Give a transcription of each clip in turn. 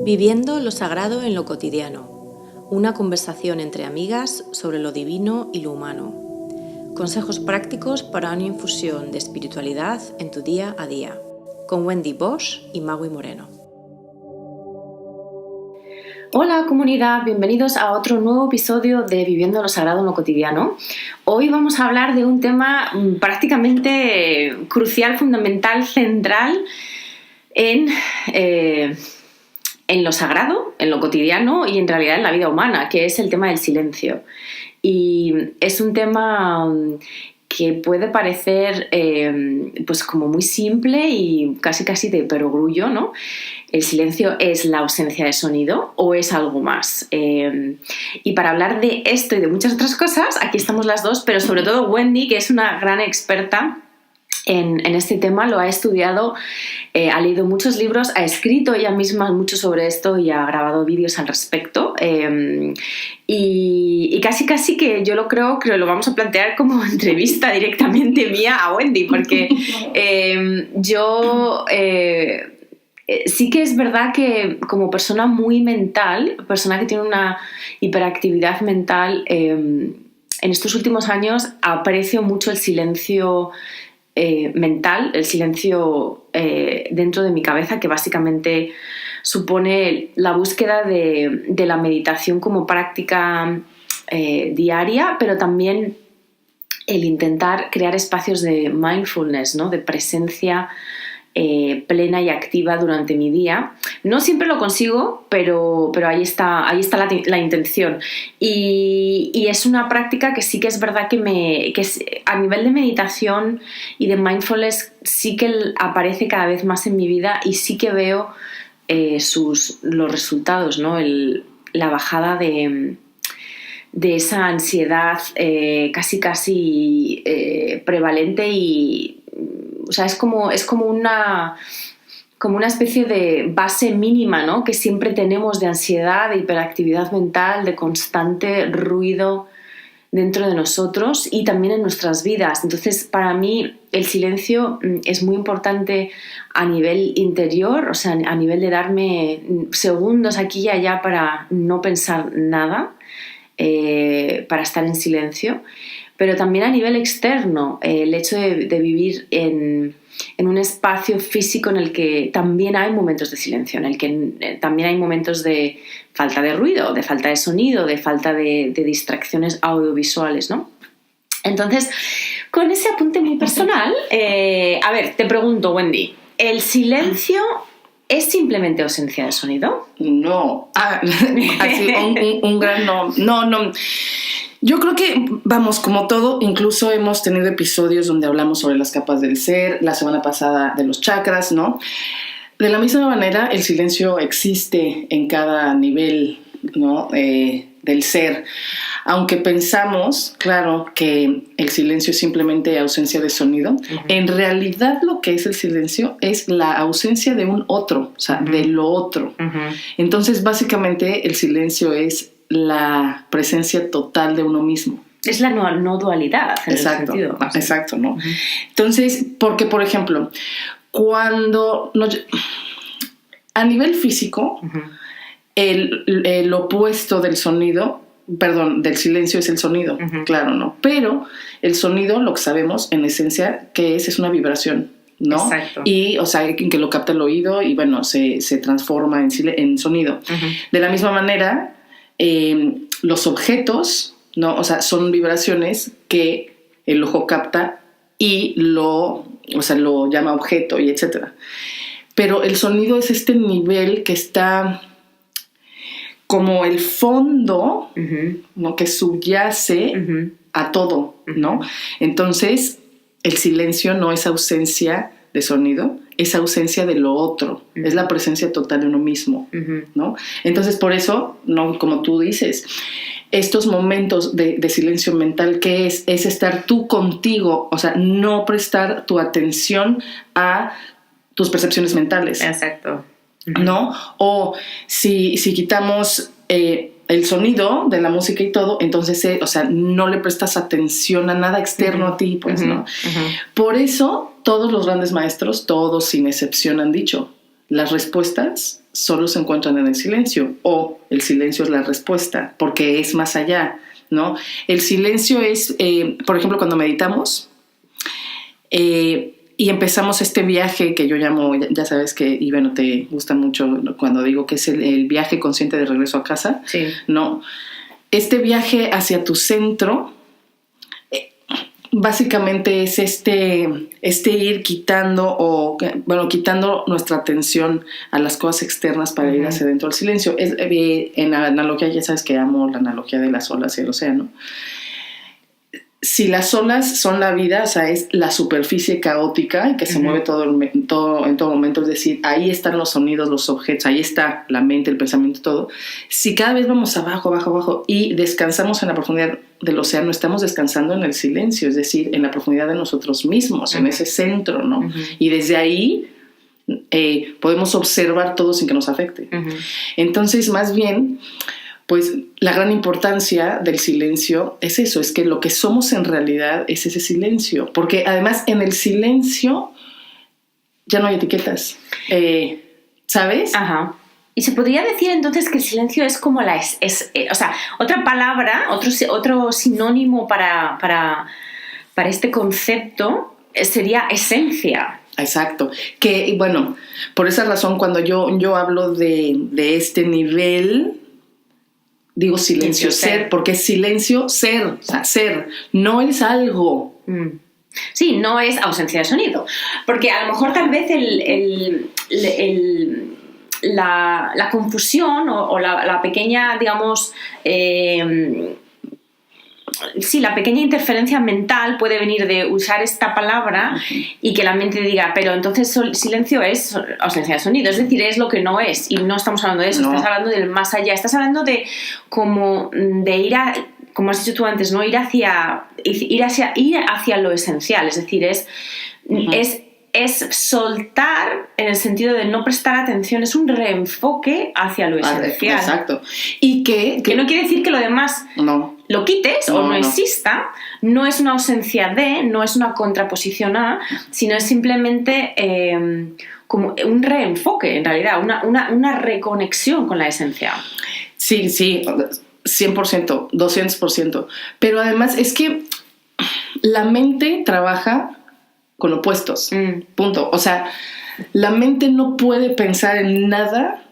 Viviendo lo sagrado en lo cotidiano. Una conversación entre amigas sobre lo divino y lo humano. Consejos prácticos para una infusión de espiritualidad en tu día a día. Con Wendy Bosch y Magui Moreno. Hola comunidad, bienvenidos a otro nuevo episodio de Viviendo lo sagrado en lo cotidiano. Hoy vamos a hablar de un tema prácticamente crucial, fundamental, central en lo sagrado, en lo cotidiano y en realidad en la vida humana, que es el tema del silencio. Y es un tema que puede parecer pues como muy simple y casi de perogrullo, ¿no? ¿El silencio es la ausencia de sonido o es algo más? Y para hablar de esto y de muchas otras cosas, aquí estamos las dos, pero sobre todo Wendy, que es una gran experta en este tema, lo ha estudiado, ha leído muchos libros, ha escrito ella misma mucho sobre esto y ha grabado vídeos al respecto. Y casi que yo creo que lo vamos a plantear como entrevista directamente mía a Wendy, porque yo sí que es verdad que como persona muy mental, persona que tiene una hiperactividad mental, en estos últimos años aprecio mucho el silencio mental, el silencio dentro de mi cabeza, que básicamente supone la búsqueda de la meditación como práctica diaria, pero también el intentar crear espacios de mindfulness, ¿no? De presencia plena y activa durante mi día. No siempre lo consigo, pero ahí está la intención. Y es una práctica que sí que es verdad que a nivel de meditación y de mindfulness sí que aparece cada vez más en mi vida y sí que veo los resultados, ¿no? La bajada de esa ansiedad casi prevalente y o sea, es como una especie de base mínima, ¿no? Que siempre tenemos de ansiedad, de hiperactividad mental, de constante ruido dentro de nosotros y también en nuestras vidas. Entonces, para mí, el silencio es muy importante a nivel interior, o sea, a nivel de darme segundos aquí y allá para no pensar nada, para estar en silencio. Pero también a nivel externo, el hecho de vivir en un espacio físico en el que también hay momentos de silencio, en el que también hay momentos de falta de ruido, de falta de sonido, de falta de distracciones audiovisuales, ¿no? Entonces, con ese apunte muy personal, a ver, te pregunto, Wendy, ¿el silencio es simplemente ausencia de sonido? No, así un gran no. No. Yo creo que, vamos, como todo, incluso hemos tenido episodios donde hablamos sobre las capas del ser, la semana pasada de los chakras, ¿no? De la misma manera, el silencio existe en cada nivel, ¿no? Del ser. Aunque pensamos, claro, que el silencio es simplemente ausencia de sonido, en realidad lo que es el silencio es la ausencia de un otro, o sea, de lo otro. Entonces, básicamente, el silencio es la presencia total de uno mismo. Es la no dualidad, en exacto, el sentido. Exacto, ¿no? Entonces, porque, por ejemplo, cuando a nivel físico, el opuesto del silencio es el sonido, claro, ¿no? Pero el sonido, lo que sabemos, en esencia, que es una vibración, ¿no? Exacto. Y, o sea, que lo capta el oído y, bueno, se transforma en sonido. De la misma manera, los objetos, ¿no? O sea, son vibraciones que el ojo capta y lo llama objeto y etcétera. Pero el sonido es este nivel que está como el fondo, ¿no? Que subyace a todo, ¿no? Entonces, el silencio no es ausencia de sonido, es ausencia de lo otro, es la presencia total de uno mismo, ¿no? Entonces, por eso, ¿no? Como tú dices, estos momentos de silencio mental, ¿qué es? Es estar tú contigo, o sea, no prestar tu atención a tus percepciones mentales. Exacto. ¿No? O si quitamos el sonido de la música y todo, entonces, o sea, no le prestas atención a nada externo a ti, pues, ¿no? Por eso, todos los grandes maestros, todos sin excepción, han dicho, las respuestas solo se encuentran en el silencio, o el silencio es la respuesta, porque es más allá, ¿no? El silencio es, por ejemplo, cuando meditamos y empezamos este viaje que yo llamo, ya sabes que, y bueno, te gusta mucho cuando digo que es el viaje consciente de regreso a casa, Sí. ¿no? Este viaje hacia tu centro básicamente es este ir quitando quitando nuestra atención a las cosas externas para ir hacia dentro del silencio. En la analogía, ya sabes que amo la analogía de las olas y el océano. Si las olas son la vida, o sea, es la superficie caótica y que se mueve en todo momento, es decir, ahí están los sonidos, los objetos, ahí está la mente, el pensamiento, todo. Si cada vez vamos abajo, abajo, abajo y descansamos en la profundidad del océano, estamos descansando en el silencio, es decir, en la profundidad de nosotros mismos, en ese centro, ¿no? Y desde ahí podemos observar todo sin que nos afecte. Entonces, más bien, pues la gran importancia del silencio es eso, es que lo que somos en realidad es ese silencio, porque además en el silencio ya no hay etiquetas, ¿sabes? Ajá. Y se podría decir entonces que el silencio es como o sea, otra palabra, otro sinónimo para este concepto sería esencia. Exacto. Que bueno, por esa razón cuando yo hablo de este nivel, digo silencio ser, porque es silencio ser, o sea, ser, no es algo. Sí, no es ausencia de sonido. Porque a lo mejor tal vez la confusión o la pequeña, digamos, la pequeña interferencia mental puede venir de usar esta palabra y que la mente diga, pero entonces silencio es ausencia de sonido, es decir, es lo que no es, y no estamos hablando de eso, estás hablando del más allá, estás hablando de ir a, como has dicho tú antes, ¿no? Ir hacia lo esencial, es decir, es soltar en el sentido de no prestar atención, es un reenfoque hacia lo esencial. Exacto. Y que no quiere decir que lo demás lo quites o no exista, no es una ausencia de, no es una contraposición a, sino es simplemente como un reenfoque, en realidad, una reconexión con la esencia. Sí, 100%, 200%. Pero además es que la mente trabaja con opuestos, punto. O sea, la mente no puede pensar en nada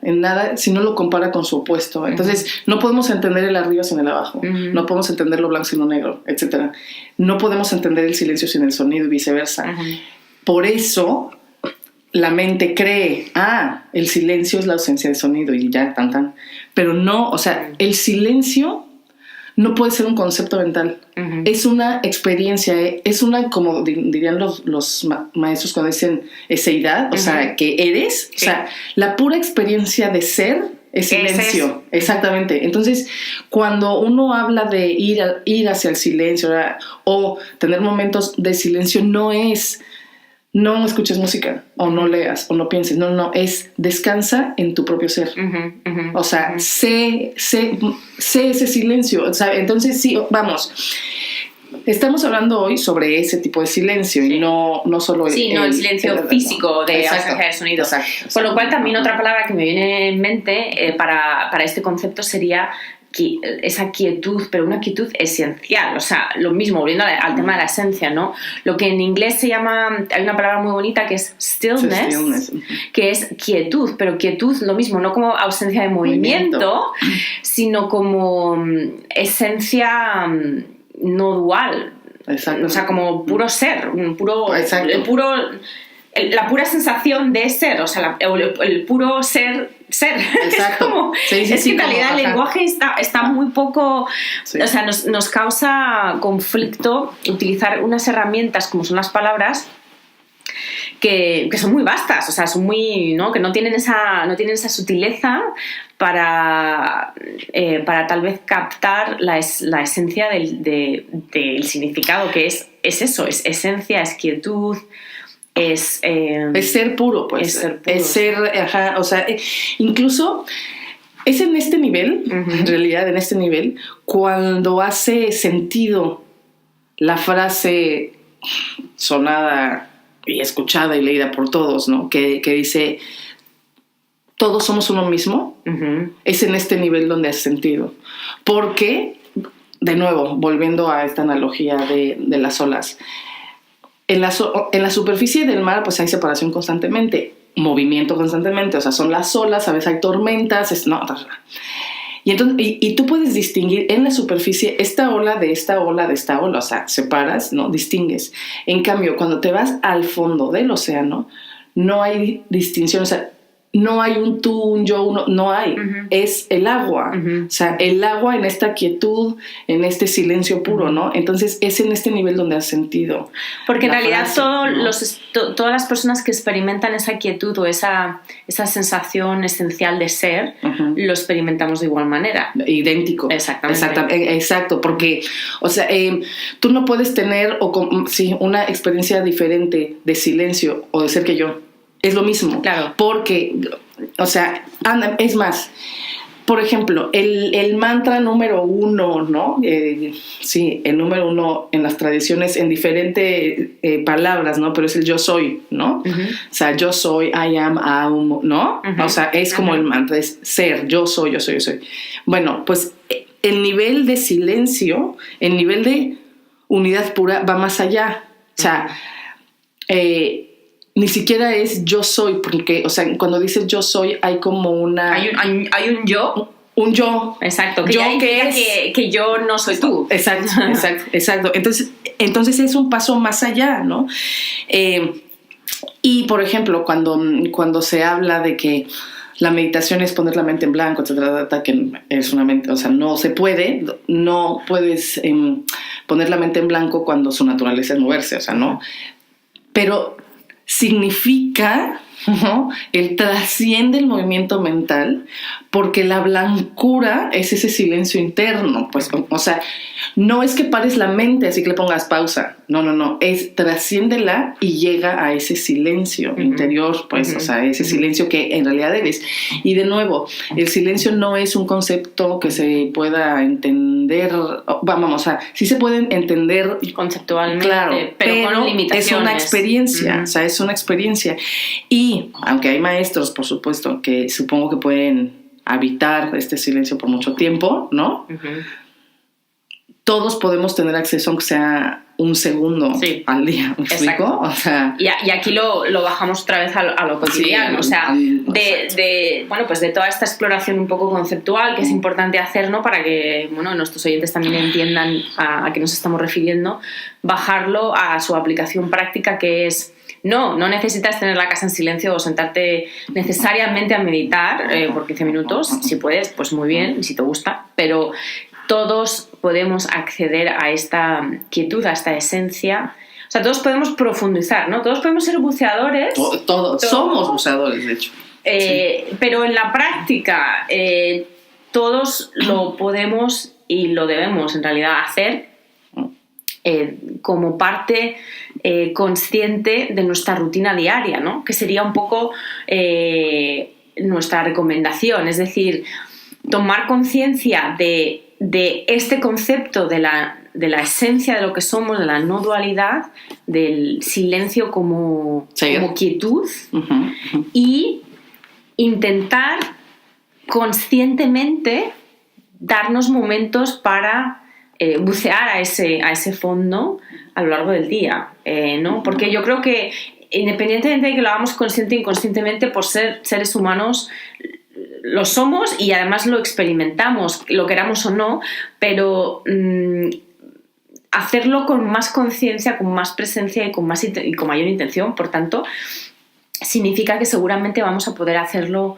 si no lo compara con su opuesto. Entonces, no podemos entender el arriba sin el abajo, no podemos entender lo blanco sin lo negro, etc. No podemos entender el silencio sin el sonido y viceversa. Por eso, la mente cree, el silencio es la ausencia de sonido y ya, tan. Pero no, o sea, el silencio no puede ser un concepto mental. Es una experiencia, es una, como dirían los maestros cuando dicen eseidad, o sea, que eres, o sea, la pura experiencia de ser es silencio. Exactamente. Entonces, cuando uno habla de ir hacia el silencio o tener momentos de silencio, no escuches música, o no leas, o no pienses. No, es descansa en tu propio ser. O sea, sé ese silencio. O sea, entonces, sí, vamos. Estamos hablando hoy sobre ese tipo de silencio y no solo el silencio físico de ausencia de sonido. Exacto. Con lo cual, también otra palabra que me viene en mente para este concepto sería esa quietud, pero una quietud esencial, o sea, lo mismo, volviendo al tema de la esencia, ¿no? Lo que en inglés se llama, hay una palabra muy bonita que es stillness. Que es quietud, pero quietud lo mismo, no como ausencia de movimiento. Sino como esencia no dual. Exacto. O sea, como puro ser, la pura sensación de ser, o sea, el puro ser. Exacto. Es que en realidad el lenguaje está muy poco, o sea, nos causa conflicto utilizar unas herramientas como son las palabras que son muy vastas, o sea, son muy, ¿no? Que no tienen esa sutileza para tal vez captar la esencia del significado, que es eso, es esencia, es quietud. Es ser puro, pues. Es ser puro. O sea, incluso es en este nivel, en realidad, en este nivel, cuando hace sentido la frase sonada y escuchada y leída por todos, ¿no? Que dice, todos somos uno mismo, es en este nivel donde has sentido. Porque, de nuevo, volviendo a esta analogía de las olas, en la superficie del mar pues hay separación constantemente, movimiento constantemente, o sea, son las olas, a veces hay tormentas, y entonces y tú puedes distinguir en la superficie esta ola de esta ola de esta ola, o sea, separas, ¿no? Distingues. En cambio, cuando te vas al fondo del océano, no hay distinción, o sea, no hay un tú, un yo, uno, no hay. Es el agua. O sea, el agua en esta quietud, en este silencio puro, ¿no? Entonces, es en este nivel donde has sentido. Porque en realidad todas las personas que experimentan esa quietud o esa sensación esencial de ser, lo experimentamos de igual manera. Idéntico. Exactamente. Exacto, porque, o sea, tú no puedes tener una experiencia diferente de silencio o de ser que yo. Es lo mismo. Claro. Porque, o sea, es más, por ejemplo, el mantra número 1, ¿no? Sí, el número 1 en las tradiciones en diferentes palabras, ¿no? Pero es el yo soy, ¿no? O sea, yo soy, I am, aum, ¿no? O sea, es como el mantra, es ser, yo soy, yo soy, yo soy. Bueno, pues el nivel de silencio, el nivel de unidad pura va más allá. O sea, ni siquiera es yo soy, porque, o sea, cuando dices yo soy, hay como una... Hay un yo. Un yo. Exacto. Que yo ya que que yo no soy tú. Exacto. Entonces es un paso más allá, ¿no? Y, por ejemplo, cuando se habla de que la meditación es poner la mente en blanco, etcétera, que es una mente, o sea, no puedes poner la mente en blanco cuando su naturaleza es moverse, o sea, no. Pero significa, ¿no? El trasciende el movimiento mental, porque la blancura es ese silencio interno, pues, o sea, no es que pares la mente así que le pongas pausa, no, es trasciéndela y llega a ese silencio interior, pues, o sea, ese silencio que en realidad eres. Y de nuevo, el silencio no es un concepto que se pueda entender, vamos, o sea, sí se pueden entender conceptualmente, claro, pero con limitaciones. Es una experiencia, o sea, es una experiencia. Y aunque hay maestros, por supuesto, que supongo que pueden habitar este silencio por mucho tiempo, ¿no? Todos podemos tener acceso, aunque sea un segundo al día, ¿me explico? O sea, y aquí lo bajamos otra vez a lo cotidiano, o sea, de toda esta exploración un poco conceptual que es importante hacer, ¿no? Para que, nuestros oyentes también entiendan a qué nos estamos refiriendo, bajarlo a su aplicación práctica, que es... No necesitas tener la casa en silencio o sentarte necesariamente a meditar por 15 minutos. Si puedes, pues muy bien, si te gusta. Pero todos podemos acceder a esta quietud, a esta esencia. O sea, todos podemos profundizar, ¿no? Todos podemos ser buceadores. Todos somos buceadores, de hecho. Pero en la práctica todos lo podemos y lo debemos en realidad hacer como parte consciente de nuestra rutina diaria, ¿no? Que sería un poco nuestra recomendación, es decir, tomar conciencia de este concepto de la esencia de lo que somos, de la no dualidad, del silencio como quietud, y intentar conscientemente darnos momentos para bucear a ese fondo a lo largo del día, ¿no? Porque yo creo que independientemente de que lo hagamos consciente e inconscientemente, por ser seres humanos lo somos y además lo experimentamos, lo queramos o no, pero hacerlo con más conciencia, con más presencia y con mayor intención, por tanto, significa que seguramente vamos a poder hacerlo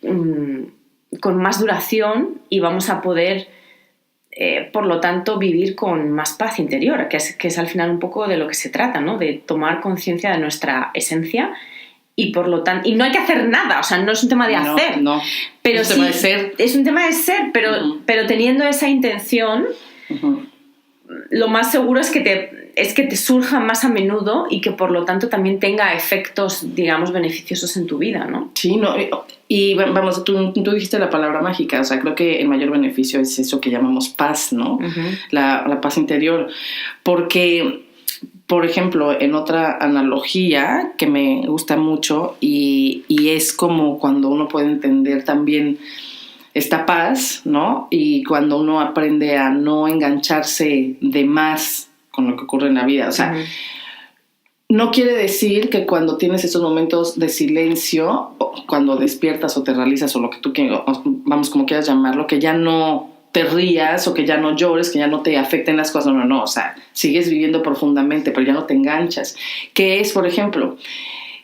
con más duración y vamos a poder por lo tanto vivir con más paz interior, que es al final un poco de lo que se trata, ¿no? De tomar conciencia de nuestra esencia y por lo tanto, y no hay que hacer nada, o sea, no es un tema de hacer, pero es un tema de ser. Es un tema de ser, pero teniendo esa intención, lo más seguro es que te surja más a menudo y que por lo tanto también tenga efectos, digamos, beneficiosos en tu vida, ¿no? Sí, no, y vamos, tú dijiste la palabra mágica, o sea, creo que el mayor beneficio es eso que llamamos paz, ¿no? La paz interior, porque por ejemplo, en otra analogía que me gusta mucho y es como cuando uno puede entender también esta paz, ¿no? Y cuando uno aprende a no engancharse de más con lo que ocurre en la vida. O sea, no quiere decir que cuando tienes esos momentos de silencio, cuando despiertas o te realizas o lo que tú quieras, vamos, como quieras llamarlo, que ya no te rías o que ya no llores, que ya no te afecten las cosas. No, o sea, sigues viviendo profundamente, pero ya no te enganchas. Que es, por ejemplo,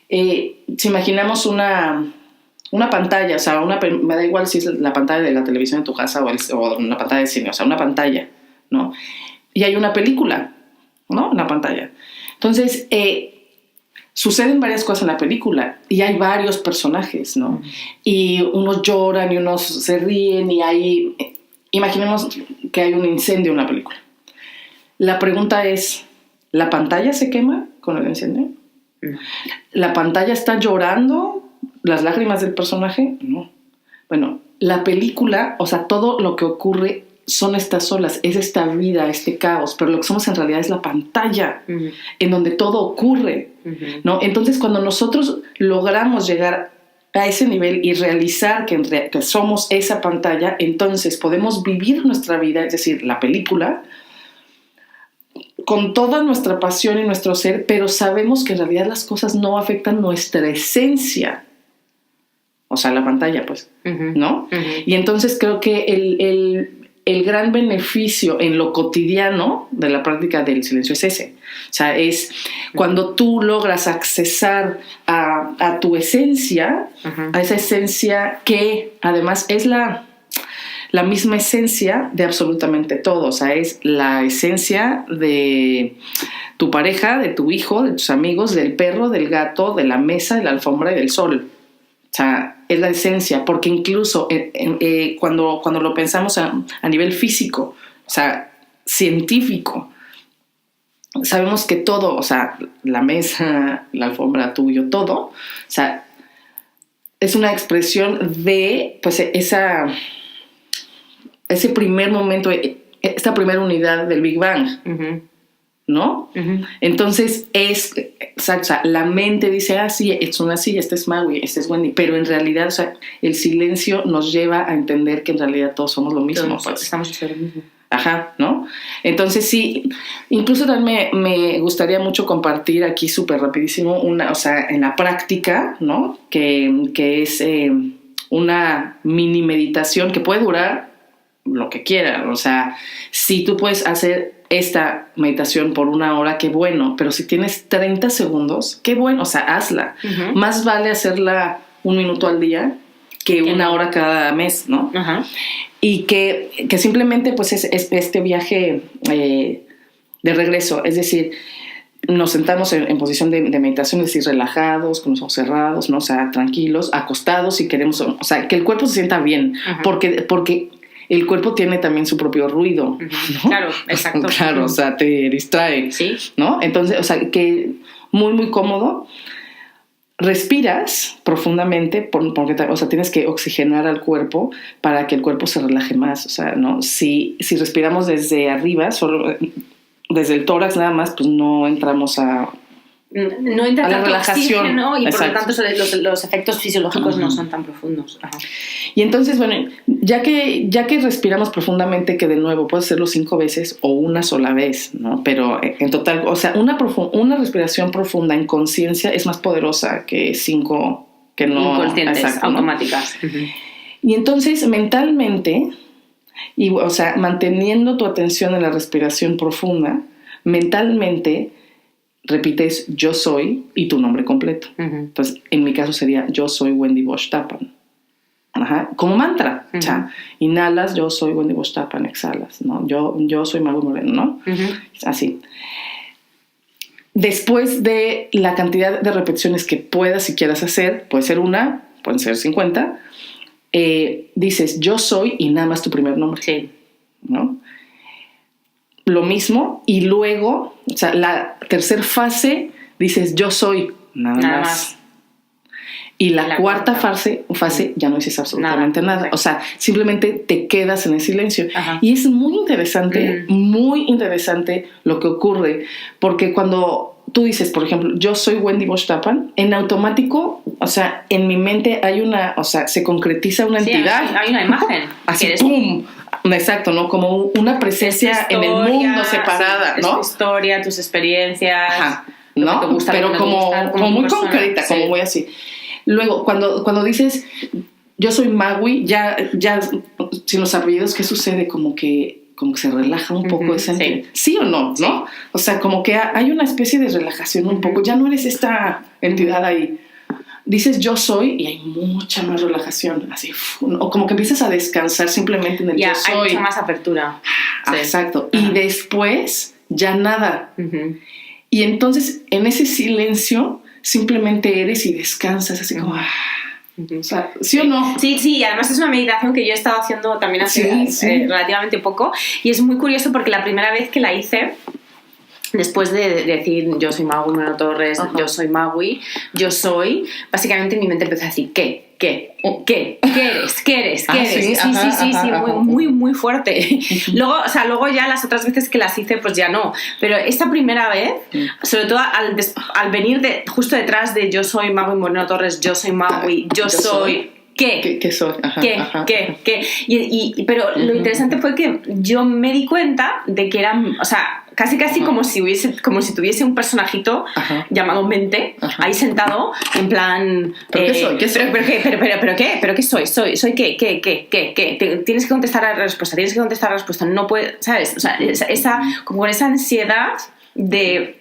si imaginamos una pantalla, o sea, me da igual si es la pantalla de la televisión en tu casa o una pantalla de cine, o sea, una pantalla, ¿no? Y hay una película, ¿no? En la pantalla. Entonces, suceden varias cosas en la película y hay varios personajes, ¿no? Y unos lloran y unos se ríen y hay... Imaginemos que hay un incendio en la película. La pregunta es, ¿la pantalla se quema con el incendio? ¿La pantalla está llorando las lágrimas del personaje? No. Bueno, la película, o sea, todo lo que ocurre son estas olas, es esta vida, este caos, pero lo que somos en realidad es la pantalla en donde todo ocurre, ¿no? Entonces, cuando nosotros logramos llegar a ese nivel y realizar que somos esa pantalla, entonces podemos vivir nuestra vida, es decir, la película, con toda nuestra pasión y nuestro ser, pero sabemos que en realidad las cosas no afectan nuestra esencia, o sea, la pantalla, pues, ¿no? Y entonces creo que el gran beneficio en lo cotidiano de la práctica del silencio es ese. O sea, es cuando tú logras accesar a tu esencia, a esa esencia que además es la misma esencia de absolutamente todo. O sea, es la esencia de tu pareja, de tu hijo, de tus amigos, del perro, del gato, de la mesa, de la alfombra y del sol. O sea, es la esencia, porque incluso cuando lo pensamos a nivel físico, o sea, científico, sabemos que todo, o sea, la mesa, la alfombra, tuyo, todo, o sea, es una expresión de, pues, ese primer momento, esta primera unidad del Big Bang, ¿no? Entonces o sea, la mente dice, sí, es una silla, este es Maui, este es Wendy, pero en realidad, o sea, el silencio nos lleva a entender que en realidad todos somos lo mismo. Todos pues. estamos haciendo lo mismo. Ajá, ¿no? Entonces sí, incluso también me gustaría mucho compartir aquí súper rapidísimo o sea, en la práctica, ¿no? Que es una mini meditación que puede durar lo que quiera. O sea, si tú puedes hacer esta meditación por 1 hora, qué bueno, pero si tienes 30 segundos, qué bueno, o sea, hazla. Más vale hacerla 1 minuto al día que 1 hora cada mes, ¿no? Y que simplemente pues es este viaje de regreso, es decir, nos sentamos en posición de meditación, es decir, relajados, con los ojos cerrados, ¿no? O sea, tranquilos, acostados si queremos, o sea, que el cuerpo se sienta bien, porque el cuerpo tiene también su propio ruido, ¿no? Claro, exacto. Claro, o sea, te distrae, ¿sí? ¿no? Entonces, o sea, que muy, muy cómodo. Respiras profundamente porque, o sea, tienes que oxigenar al cuerpo para que el cuerpo se relaje más, o sea, ¿no? Si respiramos desde arriba, solo desde el tórax nada más, pues no entramos a la relajación, oxígeno, y exacto. por lo tanto los efectos fisiológicos no son tan profundos. Y entonces, bueno, ya que respiramos profundamente, que de nuevo puedes hacerlo 5 veces o 1 sola vez, ¿no? Pero en total, o sea, una respiración profunda en conciencia es más poderosa que 5 que no inconscientes, exacto, automáticas. ¿no? Y entonces mentalmente, o sea, manteniendo tu atención en la respiración profunda, mentalmente repites yo soy y tu nombre completo. Entonces, en mi caso sería yo soy Wendy Bosch Tappan. Como mantra. O sea, inhalas yo soy Wendy Bosch Tappan, exhalas, ¿no? Yo soy Mago Moreno, ¿no? Así. Después de la cantidad de repeticiones que puedas y quieras hacer, puede ser 1, pueden ser 50, dices yo soy y nada más tu primer nombre. Sí. ¿No? Lo mismo, y luego, o sea, la tercera fase dices yo soy, nada más. Y la cuarta fase ya no dices absolutamente nada. O sea, simplemente te quedas en el silencio. Ajá. Y es muy interesante lo que ocurre, porque cuando tú dices, por ejemplo, yo soy Wendy Bosch Tappan, en automático, o sea, en mi mente se concretiza una entidad. Hay una imagen. Así, ¡pum! Exacto, ¿no? Como una presencia historia, en el mundo separada, ¿no? Tu historia, tus experiencias. Ajá. ¿No? Te gusta, pero como muy persona, concreta, sí. Como muy así. Luego, cuando dices, yo soy Magui, ya sin los apellidos, ¿qué sucede? Como que se relaja un poco esa entidad. ¿Sí o no? Sí. ¿No? O sea, como que hay una especie de relajación un poco. Ya no eres esta entidad ahí. Dices yo soy y hay mucha más relajación. Así, o como que empiezas a descansar simplemente en el yo soy. Hay mucha más apertura. Sí. Exacto. Y después, ya nada. Y entonces, en ese silencio, simplemente eres y descansas así como... O sea, ¿sí o no? Sí, además es una meditación que yo he estado haciendo también hace relativamente poco, y es muy curioso porque la primera vez que la hice, después de decir yo soy Magui Moreno Torres, yo soy Magui, yo soy, básicamente mi mente empezó a decir ¿qué eres? Sí, muy fuerte. Luego ya las otras veces que las hice, pues ya no. Pero esta primera vez, sobre todo al venir justo detrás de yo soy Magui Moreno Torres, yo soy Magui, yo soy... ¿Qué soy? ¿Qué? Pero lo interesante fue que yo me di cuenta de que era, o sea, casi como si tuviese un personajito llamado mente ahí sentado, en plan... ¿Pero qué soy? ¿Qué soy? ¿Pero qué soy? ¿Soy qué? Tienes que contestar la respuesta. No puedes, ¿sabes? O sea, como con esa ansiedad de...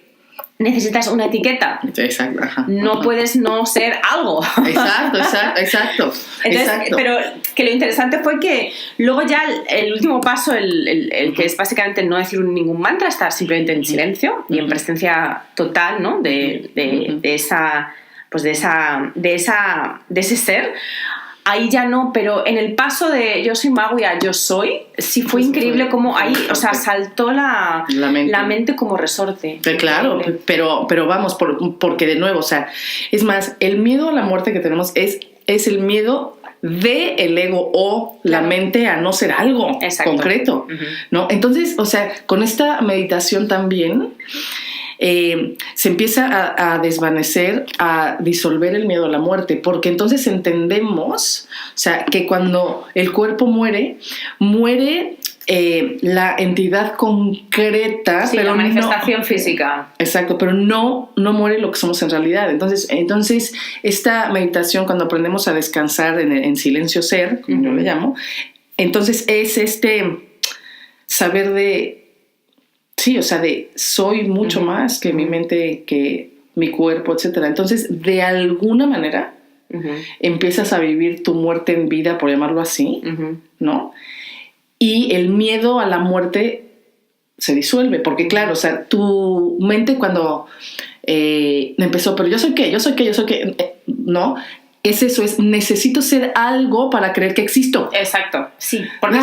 Necesitas una etiqueta. Exacto. No puedes no ser algo. Exacto. Entonces, pero que lo interesante fue que luego ya el último paso, el que es básicamente no decir ningún mantra, estar simplemente en silencio y en presencia total, ¿no? de ese ser. Ahí ya no, pero en el paso de yo soy Magui a yo soy, sí fue increíble como ahí, o sea, saltó la mente como resorte. Claro, pero vamos, porque de nuevo, o sea, es más, el miedo a la muerte que tenemos es el miedo del ego o la mente a no ser algo concreto, ¿no? Entonces, o sea, con esta meditación también... se empieza a desvanecer, a disolver el miedo a la muerte, porque entonces entendemos, o sea, que cuando el cuerpo muere la entidad concreta, pero la manifestación física. Exacto, pero no muere lo que somos en realidad. Entonces esta meditación, cuando aprendemos a descansar en silencio ser, como yo le llamo, entonces es saber de... Sí, o sea, soy mucho más que mi mente, que mi cuerpo, etc. Entonces, de alguna manera, empiezas a vivir tu muerte en vida, por llamarlo así, ¿no? Y el miedo a la muerte se disuelve, porque claro, o sea, tu mente cuando empezó, pero yo soy qué, ¿no? Es eso, necesito ser algo para creer que existo. Exacto, sí, porque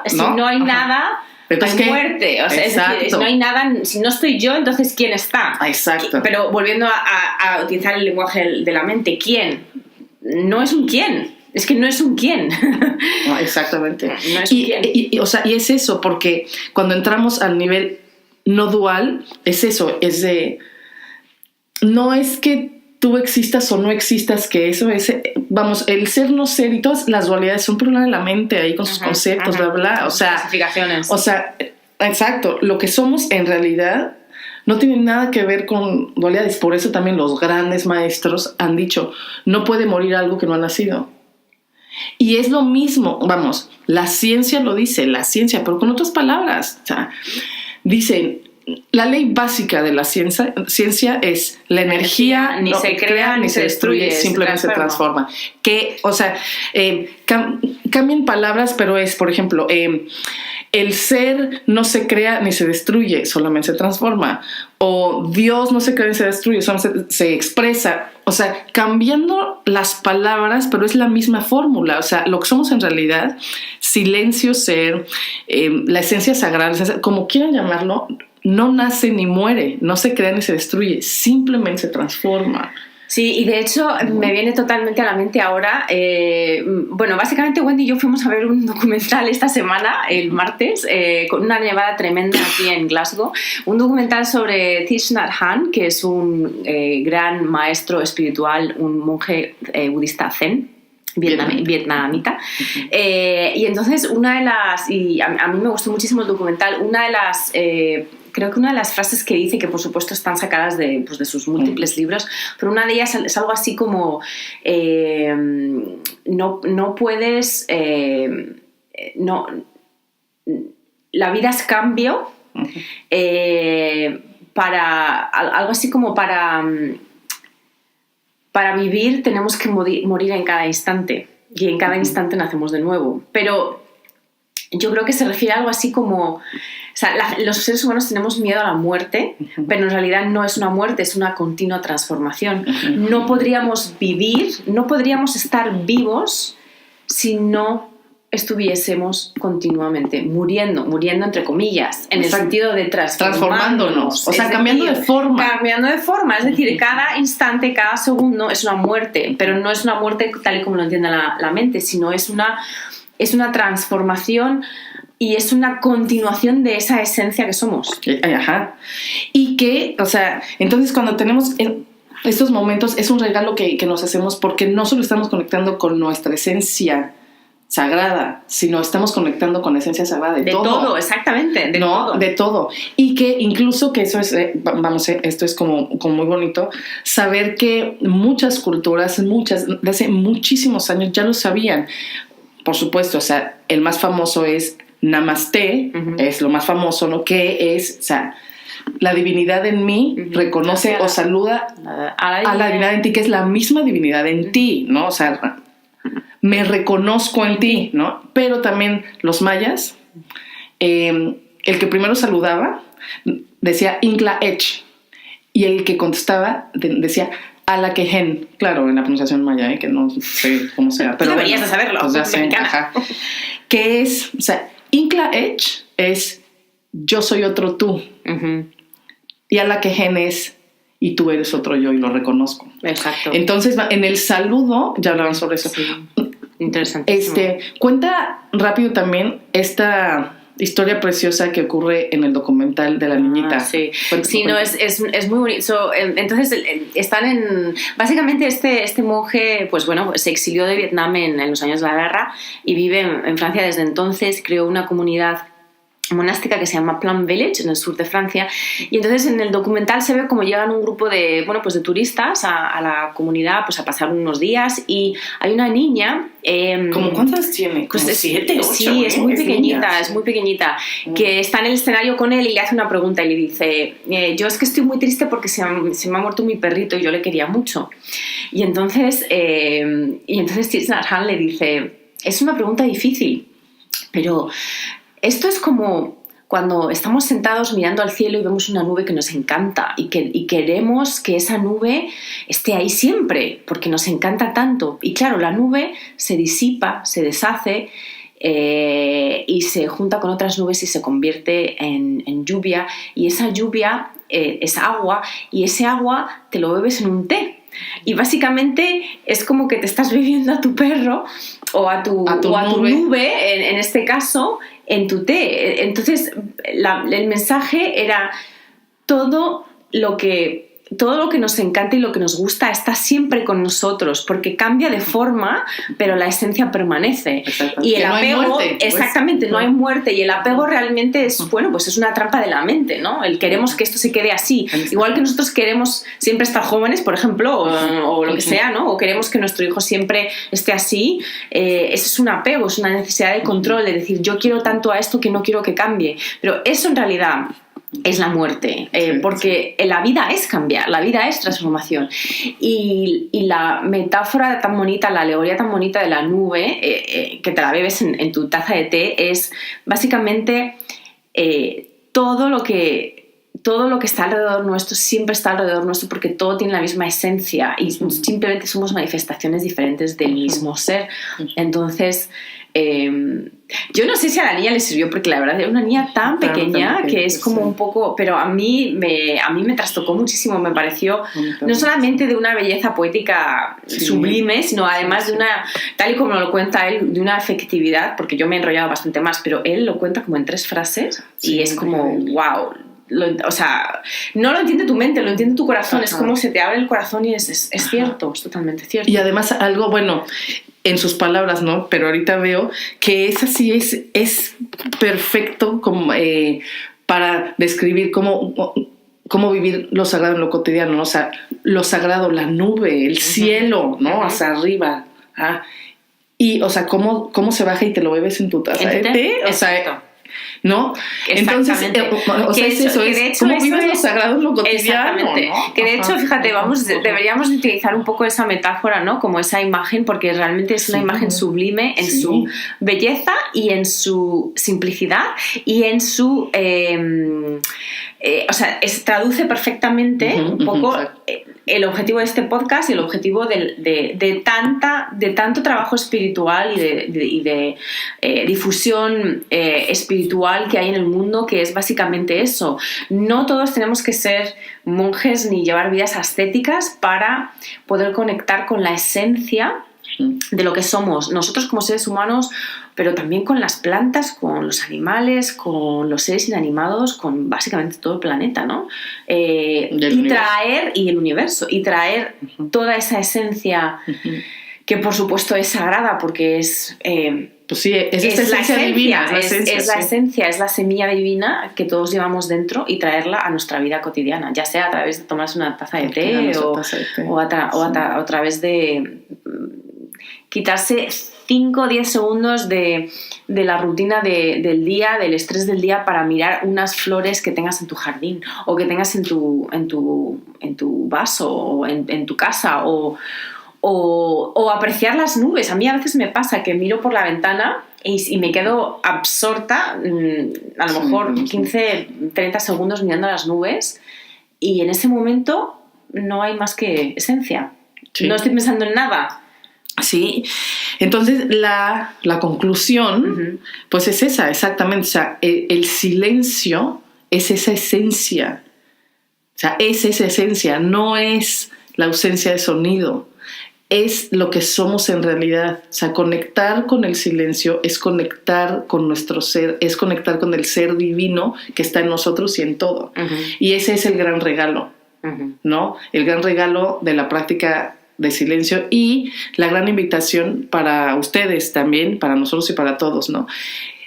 si no hay nada... Entonces, hay muerte, o sea, es decir, si no hay nada, si no estoy yo, entonces ¿quién está? Exacto. Pero volviendo a utilizar el lenguaje de la mente, ¿quién? No es un quién, es que no es un quién. No, exactamente. No es un quién. O sea, y es eso, porque cuando entramos al nivel no dual, es eso, es de... No es que tú existas o no existas, que eso es, vamos, el ser, no ser y todas las dualidades son problema de la mente ahí con sus conceptos, bla, bla, o sea, clasificaciones. O sea, exacto, lo que somos en realidad no tiene nada que ver con dualidades, por eso también los grandes maestros han dicho, no puede morir algo que no ha nacido. Y es lo mismo, vamos, la ciencia lo dice, pero con otras palabras, o sea, dicen, la ley básica de la ciencia es la energía ni se crea ni se destruye, simplemente se transforma. Que, o sea, cambian palabras, pero es, por ejemplo, el ser no se crea ni se destruye, solamente se transforma. O Dios no se crea ni se destruye, solamente se expresa. O sea, cambiando las palabras, pero es la misma fórmula. O sea, lo que somos en realidad, silencio, ser, la esencia sagrada, como quieran llamarlo, no nace ni muere, no se crea ni se destruye, simplemente se transforma. Sí, y de hecho me viene totalmente a la mente ahora, bueno, básicamente Wendy y yo fuimos a ver un documental esta semana, el martes, con una nevada tremenda aquí en Glasgow, un documental sobre Thich Nhat Hanh, que es un gran maestro espiritual, un monje budista zen, vietnamita. Y entonces una de las, y a mí me gustó muchísimo el documental, una de las... creo que una de las frases que dice, que por supuesto están sacadas de sus múltiples libros, pero una de ellas es algo así como no puedes la vida es cambio, para algo así como para vivir tenemos que morir en cada instante, y en cada instante nacemos de nuevo, pero yo creo que se refiere a algo así como, o sea, los seres humanos tenemos miedo a la muerte, pero en realidad no es una muerte, es una continua transformación. No podríamos vivir, no podríamos estar vivos si no estuviésemos continuamente muriendo entre comillas, en el sentido de transformándonos, o sea, cambiando de forma, es decir, cada instante, cada segundo es una muerte, pero no es una muerte tal y como lo entiende la mente, sino es una transformación y es una continuación de esa esencia que somos. Ajá. Y que, o sea, entonces cuando tenemos estos momentos es un regalo que nos hacemos, porque no solo estamos conectando con nuestra esencia sagrada, sino estamos conectando con la esencia sagrada de todo. De todo, exactamente, de todo. Y que incluso que eso es, esto es como muy bonito, saber que muchas culturas, de hace muchísimos años ya lo sabían. Por supuesto, o sea, el más famoso es Namaste, es lo más famoso, ¿no? Que es, o sea, la divinidad en mí reconoce o saluda a la divinidad en ti, que es la misma divinidad en ti, ¿no? O sea, me reconozco en ti, ¿no? Pero también los mayas, el que primero saludaba decía Inkla Ech, y el que contestaba decía Ala Quehen, claro, en la pronunciación maya, que no sé cómo sea, pero deberías de saberlo, pues ya sé, que es, o sea, Inkla Ech es yo soy otro tú, y Ala Quehen es y tú eres otro yo y lo reconozco. Exacto. Entonces, en el saludo, ya hablaban sobre eso. Sí. Interesantísimo. Cuenta rápido también esta historia preciosa que ocurre en el documental de la niñita. Sí, no, es muy bonito. Entonces, están básicamente este monje, pues bueno, se exilió de Vietnam en los años de la guerra y vive en Francia desde entonces, creó una comunidad monástica que se llama Plum Village en el sur de Francia, y entonces en el documental se ve como llegan un grupo de turistas a la comunidad, pues a pasar unos días, y hay una niña ¿Cómo cuántas tiene? Pues 7, 8. Sí, es muy pequeñita, que está en el escenario con él y le hace una pregunta y le dice, yo es que estoy muy triste porque se me ha muerto mi perrito y yo le quería mucho. Y entonces Thich Nhat Hanh le dice, es una pregunta difícil, pero esto es como cuando estamos sentados mirando al cielo y vemos una nube que nos encanta y queremos que esa nube esté ahí siempre porque nos encanta tanto. Y claro, la nube se disipa, se deshace y se junta con otras nubes y se convierte en lluvia, y esa lluvia es agua, y ese agua te lo bebes en un té. Y básicamente es como que te estás bebiendo a tu perro o a tu nube, en este caso, en tu té. Entonces el mensaje era todo lo que nos encanta y lo que nos gusta está siempre con nosotros, porque cambia de forma, pero la esencia permanece. Y el apego, no hay muerte, exactamente, no hay muerte, y el apego realmente es, bueno, pues es una trampa de la mente, ¿no? Queremos que esto se quede así, igual que nosotros queremos siempre estar jóvenes, por ejemplo, o lo que sea, ¿no? O queremos que nuestro hijo siempre esté así. Eso es un apego, es una necesidad de control, de decir, yo quiero tanto a esto que no quiero que cambie, pero eso en realidad es la muerte, porque la vida es cambiar, la vida es transformación, y la metáfora tan bonita, la alegoría tan bonita de la nube, que te la bebes en tu taza de té, es básicamente todo lo que está alrededor nuestro siempre está alrededor nuestro, porque todo tiene la misma esencia y simplemente somos manifestaciones diferentes del mismo ser. Entonces Yo no sé si a la niña le sirvió, porque la verdad era una niña tan pequeña que es como un poco, pero a mí me trastocó muchísimo, me pareció no solamente de una belleza poética sublime, sino además de una, tal y como lo cuenta él, de una efectividad, porque yo me he enrollado bastante más, pero él lo cuenta como en 3 frases y es como, wow. O sea, no lo entiende tu mente, lo entiende tu corazón. Es como se te abre el corazón y es cierto, es totalmente cierto. Y además algo, bueno, en sus palabras, ¿no? Pero ahorita veo que es así, es perfecto como, para describir cómo vivir lo sagrado en lo cotidiano, ¿no? O sea, lo sagrado, la nube, el cielo, ¿no? Hacia arriba. Y, o sea, cómo se baja y te lo bebes en tu taza de té. O sea, ¿no? Entonces, o sea, eso es cómo vives lo sagrado en lo cotidiano. Exactamente. ¿No? Que de hecho, fíjate, deberíamos utilizar un poco esa metáfora, ¿no? Como esa imagen, porque realmente es una imagen sublime en su belleza y en su simplicidad y en su... o sea, traduce perfectamente un poco el objetivo de este podcast y el objetivo de tanto trabajo espiritual y de difusión espiritual que hay en el mundo, que es básicamente eso. No todos tenemos que ser monjes ni llevar vidas ascéticas para poder conectar con la esencia de lo que somos nosotros como seres humanos, pero también con las plantas, con los animales, con los seres inanimados, con básicamente todo el planeta, ¿no? Y el universo, y traer toda esa esencia que por supuesto es sagrada, porque es... pues sí, es la esencia divina. Es la semilla divina que todos llevamos dentro, y traerla a nuestra vida cotidiana, ya sea a través de tomarse una taza de té o a través de quitarse 5 o 10 segundos de la rutina del día, del estrés del día, para mirar unas flores que tengas en tu jardín o que tengas en tu vaso o en tu casa, o apreciar las nubes. A mí a veces me pasa que miro por la ventana y me quedo absorta, a lo mejor 15, 30 segundos mirando las nubes, y en ese momento no hay más que esencia. No estoy pensando en nada. Sí, entonces la conclusión pues es esa, exactamente. O sea, el silencio es esa esencia. O sea, es esa esencia, no es la ausencia de sonido, es lo que somos en realidad. O sea, conectar con el silencio es conectar con nuestro ser, es conectar con el ser divino que está en nosotros y en todo. Y ese es el gran regalo, ¿no? El gran regalo de la práctica de silencio, y la gran invitación para ustedes también, para nosotros y para todos, ¿no?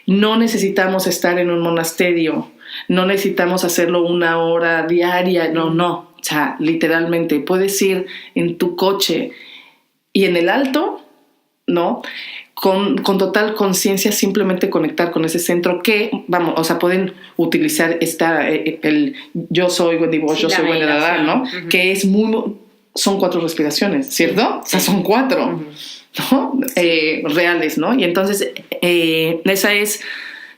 No necesitamos estar en un monasterio, no necesitamos hacerlo 1 hora diaria, no. O sea, literalmente puedes ir en tu coche y en el alto, ¿no? Con total conciencia, simplemente conectar con ese centro que, vamos, o sea, pueden utilizar el yo soy Wendy Bosch, yo soy Wendy Dada, ¿no? Que es son 4 respiraciones, ¿cierto? O sea, son 4, ¿no? Reales, ¿no? Y entonces esa es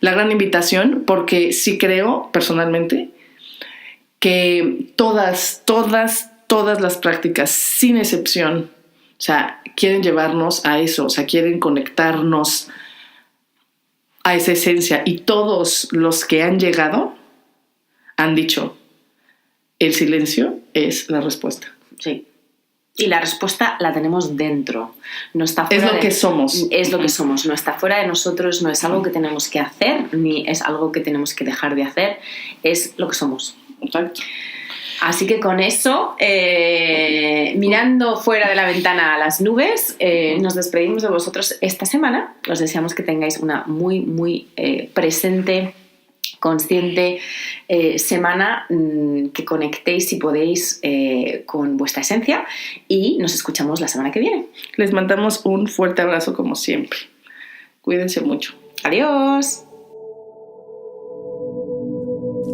la gran invitación, porque sí creo personalmente que todas las prácticas, sin excepción, o sea, quieren llevarnos a eso, o sea, quieren conectarnos a esa esencia, y todos los que han llegado han dicho, el silencio es la respuesta. Sí. Y la respuesta la tenemos dentro. No está fuera. Es lo que somos. Es lo que somos. No está fuera de nosotros, no es algo que tenemos que hacer, ni es algo que tenemos que dejar de hacer. Es lo que somos. Exacto. Así que con eso, mirando fuera de la ventana a las nubes, nos despedimos de vosotros esta semana. Os deseamos que tengáis una muy, muy presente, consciente semana, que conectéis, si podéis, con vuestra esencia, y nos escuchamos la semana que viene. Les mandamos un fuerte abrazo como siempre. Cuídense mucho. Adiós.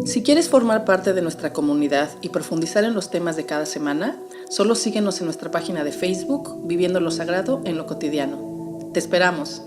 Si quieres formar parte de nuestra comunidad y profundizar en los temas de cada semana, solo síguenos en nuestra página de Facebook, Viviendo lo Sagrado en lo Cotidiano. Te esperamos.